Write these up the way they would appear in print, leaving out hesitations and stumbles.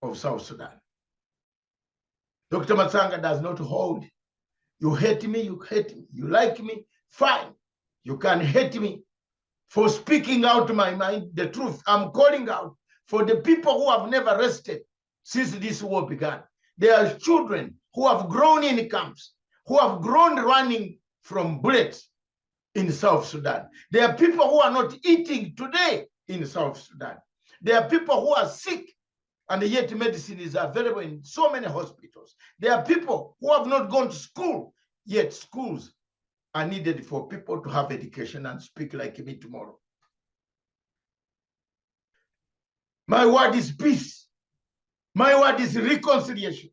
of South Sudan. Dr. Matsanga does not hold. You hate me, you hate me. You like me, fine. You can hate me for speaking out my mind, the truth. I'm calling out for the people who have never rested since this war began. There are children who have grown in camps, who have grown running from bullets in South Sudan. There are people who are not eating today in South Sudan. There are people who are sick, and yet medicine is available in so many hospitals. There are people who have not gone to school, yet schools are needed for people to have education and speak like me tomorrow. My word is peace. My word is reconciliation.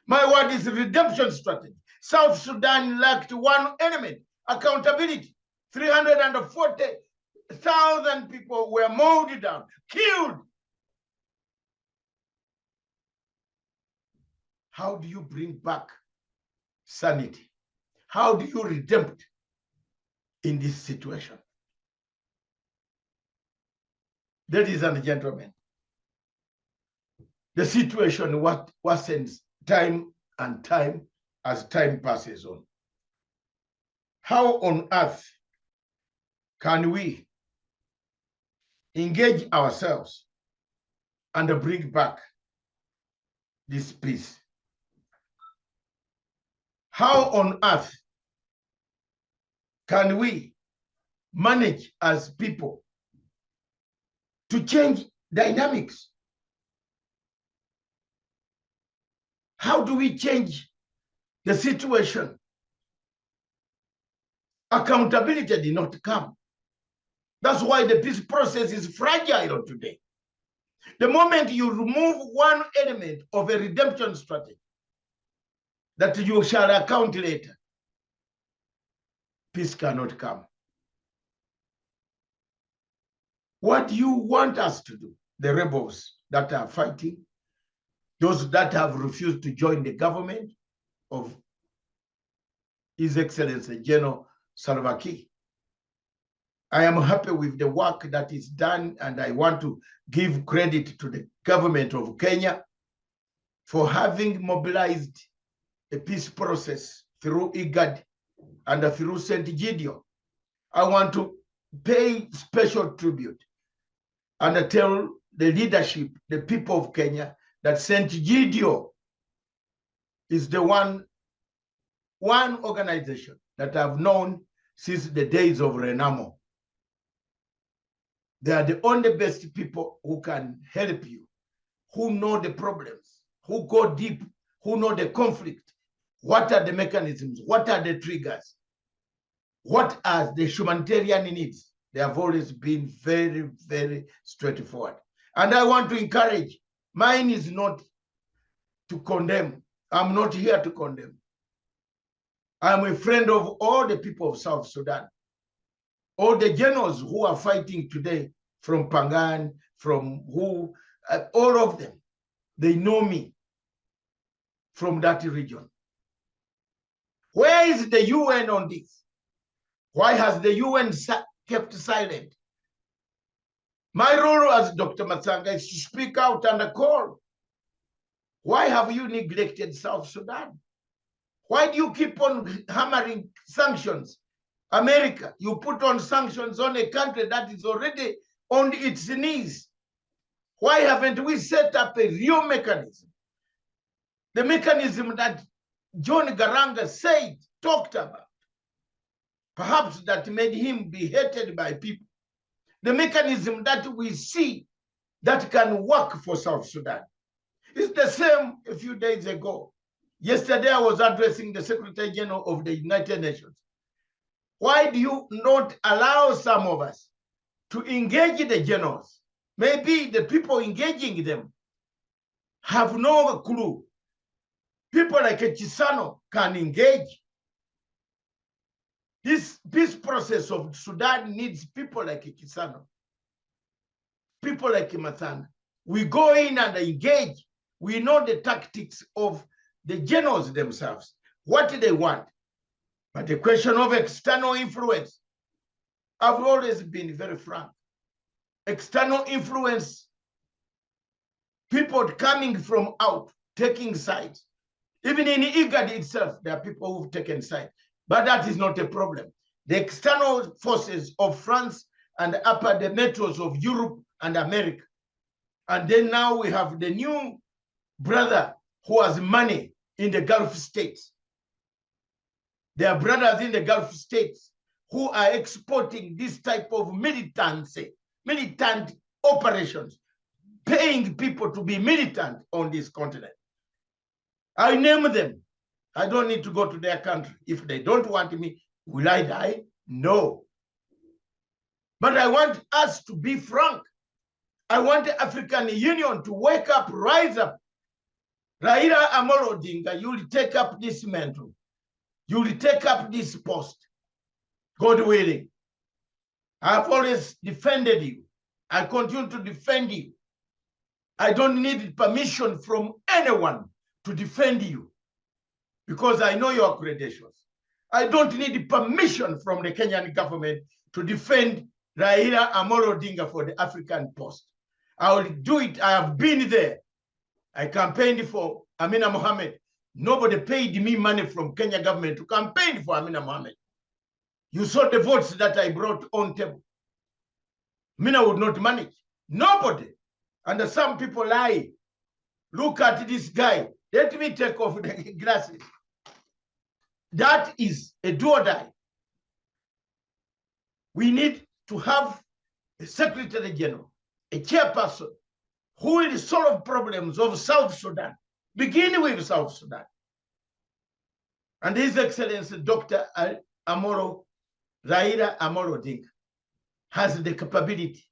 My word is redemption strategy. South Sudan lacked one element, accountability. 340,000 people were mowed down, killed. How do you bring back sanity? How do you redeem in this situation? Ladies and gentlemen, the situation worsens time and time as time passes on. How on earth can we engage ourselves and bring back this peace? How on earth can we manage as people to change dynamics? How do we change the situation? Accountability did not come. That's why the peace process is fragile today. The moment you remove one element of a redemption strategy that you shall account later, peace cannot come. What do you want us to do? The rebels that are fighting, those that have refused to join the government of His Excellency General Salva Kiir. I am happy with the work that is done, and I want to give credit to the government of Kenya for having mobilized a peace process through IGAD and through St. Gideon. I want to pay special tribute and tell the leadership, the people of Kenya, that St. Gideon is the one organization that I've known since the days of Renamo. They are the only best people who can help you, who know the problems, who go deep, who know the conflict. What are the mechanisms? What are the triggers? What are the humanitarian needs? They have always been very, very straightforward. And I want to encourage, mine is not to condemn. I'm not here to condemn. I'm a friend of all the people of South Sudan. All the generals who are fighting today from Pangan, from who, all of them, they know me from that region. Where is the UN on this? Why has the UN kept silent? My role as Dr. Matsanga is to speak out and call. Why have you neglected South Sudan? Why do you keep on hammering sanctions? America, you put on sanctions on a country that is already on its knees. Why haven't we set up a real mechanism? The mechanism that John Garanga talked about, perhaps that made him be hated by people. The mechanism that we see that can work for South Sudan. It's the same a few days ago. Yesterday, I was addressing the Secretary General of the United Nations. Why do you not allow some of us to engage the generals? Maybe the people engaging them have no clue. People like Chisano can engage. This peace process of Sudan needs people like Chisano, people like Matsanga. We go in and engage. We know the tactics of the generals themselves, what they want. But the question of external influence, I've always been very frank. External influence people coming from out, taking sides. Even in IGAD itself, there are people who've taken sides. But that is not a problem. The external forces of France and the metros of Europe and America. And then now we have the new brother who has money in the Gulf states. There are brothers in the Gulf states who are exporting this type of militant operations, paying people to be militant on this continent. I name them. I don't need to go to their country. If they don't want me, will I die? No. But I want us to be frank. I want the African Union to wake up, rise up. Raila Amolo Odinga, you will take up this mantle. You will take up this post, God willing. I've always defended you. I continue to defend you. I don't need permission from anyone to defend you because I know your credentials. I don't need permission from the Kenyan government to defend Raila Amolo Odinga for the African post. I will do it. I have been there. I campaigned for Amina Mohammed. Nobody paid me money from Kenya government to campaign for Amina Mohammed. You saw the votes that I brought on table. Amina would not manage. Nobody. And some people lie. Look at this guy. Let me take off the glasses. That is a do or die. We need to have a Secretary General, a chairperson, who will solve problems of South Sudan. Begin with South Sudan. And His Excellency Dr. Raila Amolo Odinga has the capability,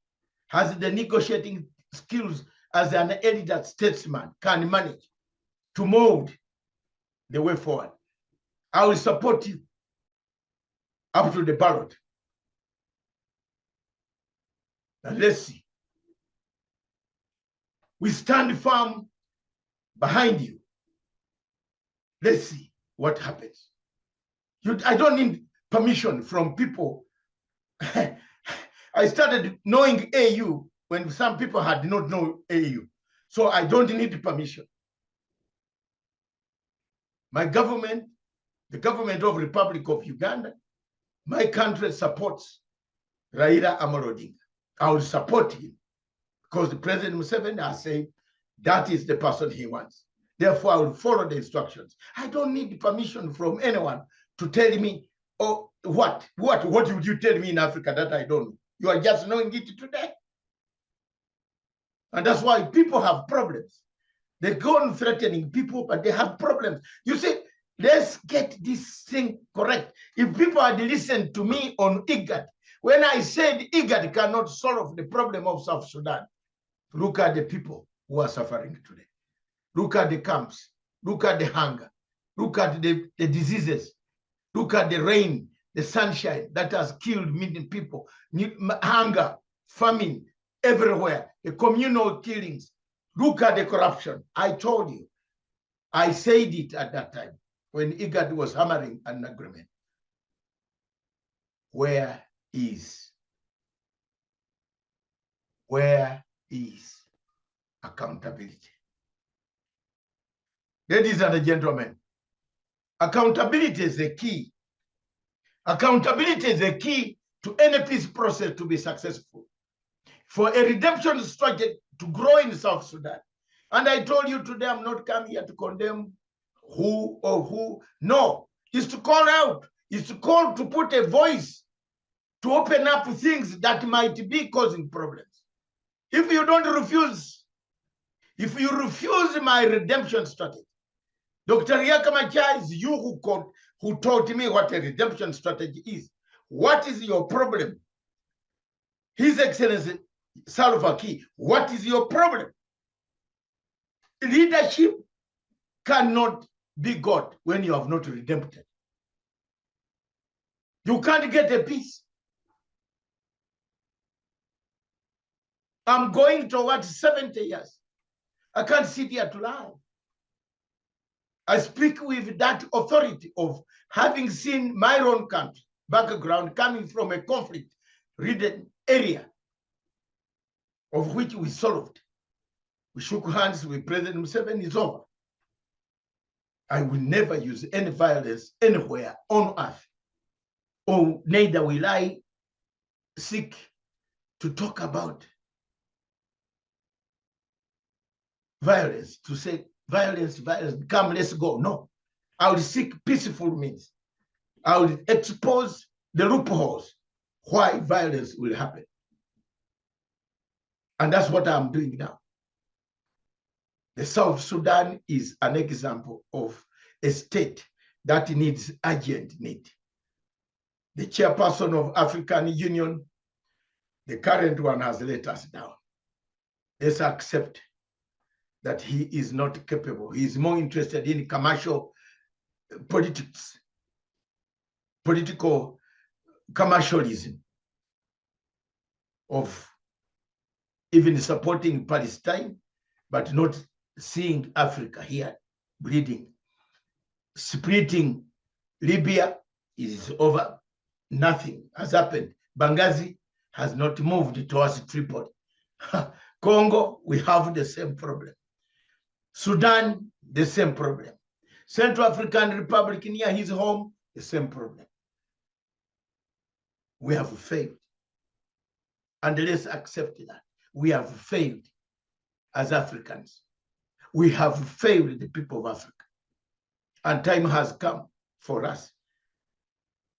has the negotiating skills as an elder statesman, can manage to mold the way forward. I will support you up to the ballot. And let's see. We stand firm behind you. Let's see what happens. I don't need permission from people. I started knowing AU when some people had not known AU. So I don't need permission. My government, the government of Republic of Uganda, my country supports Raila Amolo Odinga. I will support him because the President Museveni has said that is the person he wants. Therefore, I will follow the instructions. I don't need permission from anyone to tell me, oh, what would you tell me in Africa that I don't know? You are just knowing it today. And that's why people have problems. They go on threatening people, but they have problems. You see, let's get this thing correct. If people had listened to me on IGAD, when I said IGAD cannot solve the problem of South Sudan, look at the people who are suffering today. Look at the camps. Look at the hunger. Look at the diseases. Look at the rain, the sunshine that has killed many people. Hunger, famine, everywhere. The communal killings. Look at the corruption. I told you. I said it at that time when IGAD was hammering an agreement. Where is accountability? Ladies and gentlemen, accountability is the key. Accountability is the key to any peace process to be successful. For a redemption strategy to grow in South Sudan. And I told you today, I'm not coming here to condemn who or who. No, it's to call out. It's to call to put a voice to open up things that might be causing problems. If you don't refuse, if you refuse my redemption strategy, Dr. Yakamacha is you who taught me what a redemption strategy is. What is your problem? His Excellency Salva Kiir, what is your problem? Leadership cannot be God when you have not redempted. You can't get a peace. I'm going towards 70 years. I can't sit here to lie. I speak with that authority of having seen my own country, background, coming from a conflict-ridden area of which we solved. We shook hands with President Museveni, it's over. I will never use any violence anywhere on earth, or neither will I seek to talk about violence, to say violence, violence, come, let's go. No, I will seek peaceful means. I will expose the loopholes why violence will happen. And that's what I'm doing now. The South Sudan is an example of a state that needs urgent need. The chairperson of African Union, the current one, has let us down. Let's accept that he is not capable. He is more interested in commercial politics, political commercialism of even supporting Palestine, but not seeing Africa here bleeding. Splitting Libya is over. Nothing has happened. Benghazi has not moved towards Tripoli. Congo, we have the same problem. Sudan, the same problem. Central African Republic near his home, the same problem. We have failed. And let's accept that. We have failed as Africans. We have failed the people of Africa. And time has come for us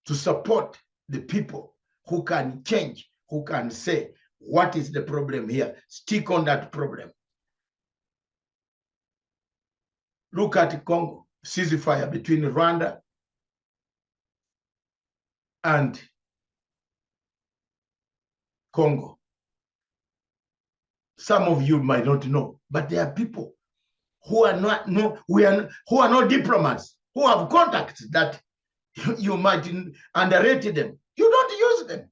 to support the people who can change, who can say, what is the problem here? Stick on that problem. Look at Congo, ceasefire between Rwanda and Congo. Some of you might not know, but there are people who are not who are not diplomats, who have contacts that you might underrate them. You don't use them.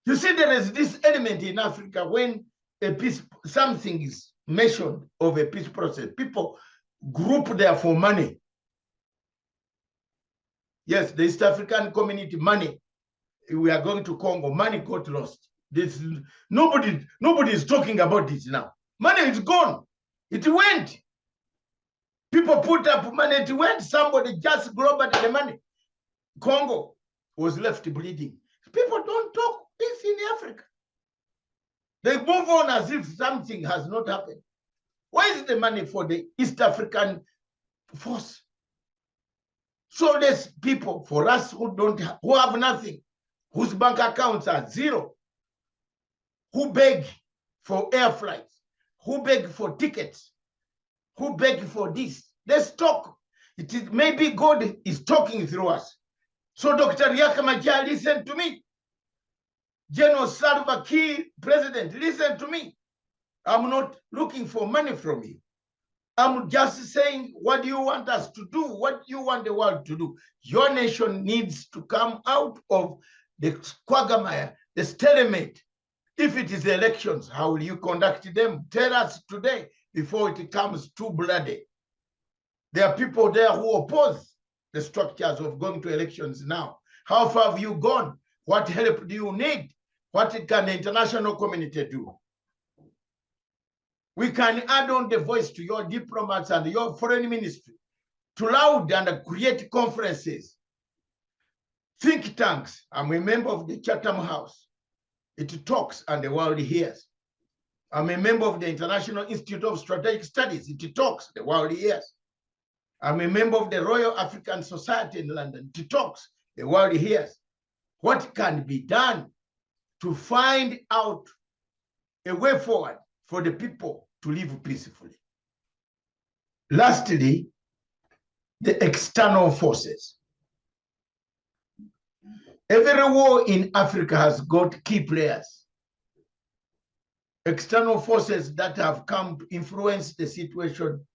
You see, there is this element in Africa when a peace, something is mentioned of a peace process, people group there for money. Yes, the East African community money. We are going to Congo. Money got lost. This nobody is talking about it now. Money is gone. It went. People put up money. It went. Somebody just grabbed the money. Congo was left bleeding. People don't talk peace in Africa. They move on as if something has not happened. Where is the money for the East African force? So there's people for us who have nothing, whose bank accounts are zero, who beg for air flights, who beg for tickets, who beg for this. Let's talk. It is maybe God is talking through us. So Dr. Yakamaja, listen to me. General Salva Kiir, President, listen to me. I'm not looking for money from you. I'm just saying, what do you want us to do? What do you want the world to do? Your nation needs to come out of the quagmire, the stalemate. If it is elections, how will you conduct them? Tell us today before it becomes too bloody. There are people there who oppose the structures of going to elections now. How far have you gone? What help do you need? What can the international community do? We can add on the voice to your diplomats and your foreign ministry to loud and create conferences, think tanks. I'm a member of the Chatham House. It talks and the world hears. I'm a member of the International Institute of Strategic Studies. It talks, the world hears. I'm a member of the Royal African Society in London. It talks, the world hears. What can be done to find out a way forward for the people to live peacefully? Lastly, the external forces. Every war in Africa has got key players. External forces that have come to influence the situation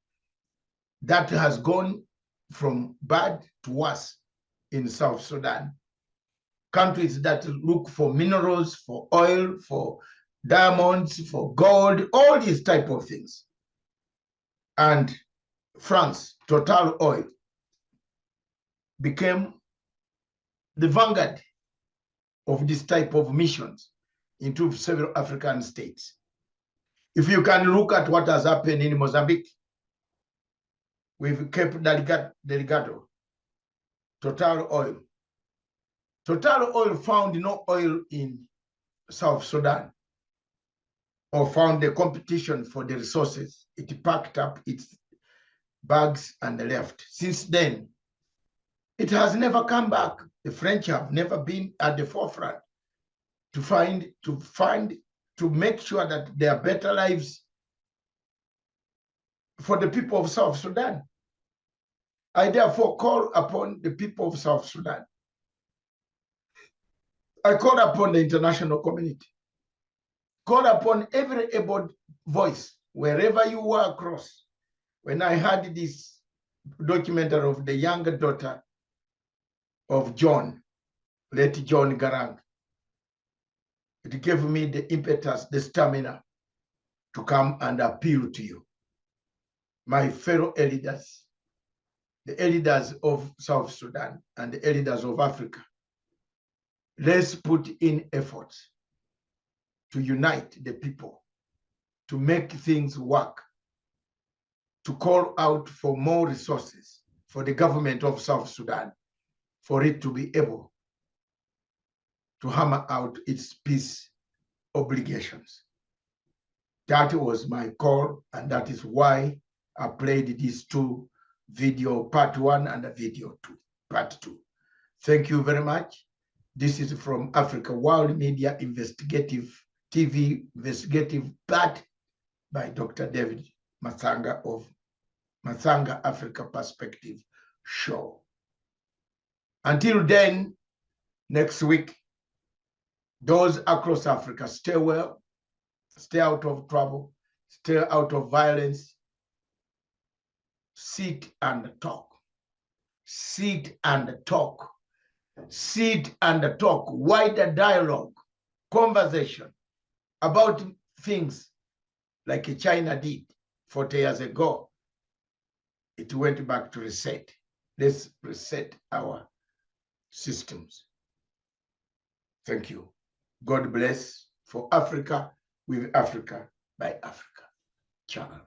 that has gone from bad to worse in South Sudan. Countries that look for minerals, for oil, for diamonds, for gold, all these type of things. And France, Total Oil, became the vanguard of this type of missions into several African states. If you can look at what has happened in Mozambique with Cape Delgado, Total Oil. Total Oil found no oil in South Sudan, or found the competition for the resources. It packed up its bags and left. Since then, it has never come back. The French have never been at the forefront to make sure that there are better lives for the people of South Sudan. I therefore call upon the people of South Sudan. I call upon the international community. Call upon every able voice, wherever you are across. When I heard this documentary of the younger daughter of John, late John Garang, it gave me the impetus, the stamina to come and appeal to you, my fellow elders, the elders of South Sudan and the elders of Africa. Let's put in efforts to unite the people, to make things work, to call out for more resources for the government of South Sudan, for it to be able to hammer out its peace obligations. That was my call, and that is why I played these two video, part 1 and a video 2, part 2. Thank you very much. This is from Africa World Media Investigative TV Investigative Part by Dr. David Mathanga of Mathanga Africa Perspective Show. Until then, next week, those across Africa, stay well, stay out of trouble, stay out of violence. Sit and talk. Sit and talk. Sit and talk. Wider dialogue, conversation about things like China did 40 years ago. It went back to reset. Let's reset our systems. Thank you. God bless for Africa, with Africa, by Africa. Channel.